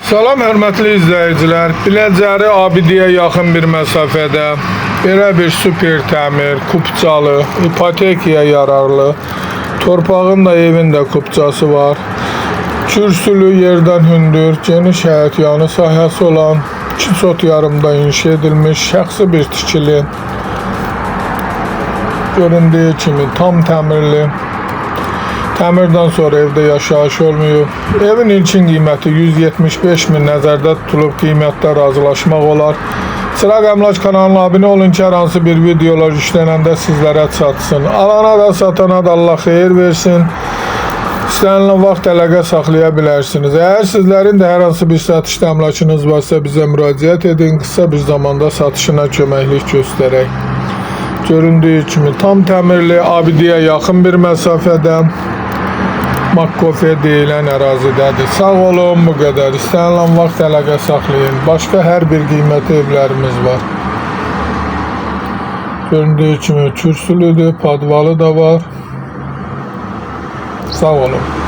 Salam hörmətli izləyicilər. Biləcəri Abidiyə yaxın bir məsafədə belə bir super təmir, kupçalı, ipotekaya yararlı, torpağın da evin də kupçası var. Kürsülü, yerdən hündür, geniş həyət yanı sahəsi olan 2 sot yarımda inşa edilmiş şəxsi bir tikili. Göründüyü kimi tam təmirli. Təmirdən sonra evdə yaşayış olmuyor. Evin ilkin qiyməti 175 min nəzərdə tutulub, qiymətdə razılaşmaq olar. Çıraq Əmlak kanalına abunə olun ki, hər hansı bir videolar yüklənəndə sizlərə çatsın. Alana da satana da Allah xeyir versin. İstənilən vaxt əlaqə saxlaya bilərsiniz. Əgər sizlərin də hər hansı bir satışda əmlakınız varsa bizə müraciət edin. Qısa bir zamanda satışına köməklik göstərək. Göründüyü kimi tam təmirli, Abidiyə yaxın bir məsafədə Makkofe deyilən ərazidədir. Sağ olun, bu qədər. İstənilən vaxt əlaqə saxlayın. Başqa hər bir qiymətli evlərimiz var. Göründüyü kimi kürsülüdür, padvalı da var. Sağ olun.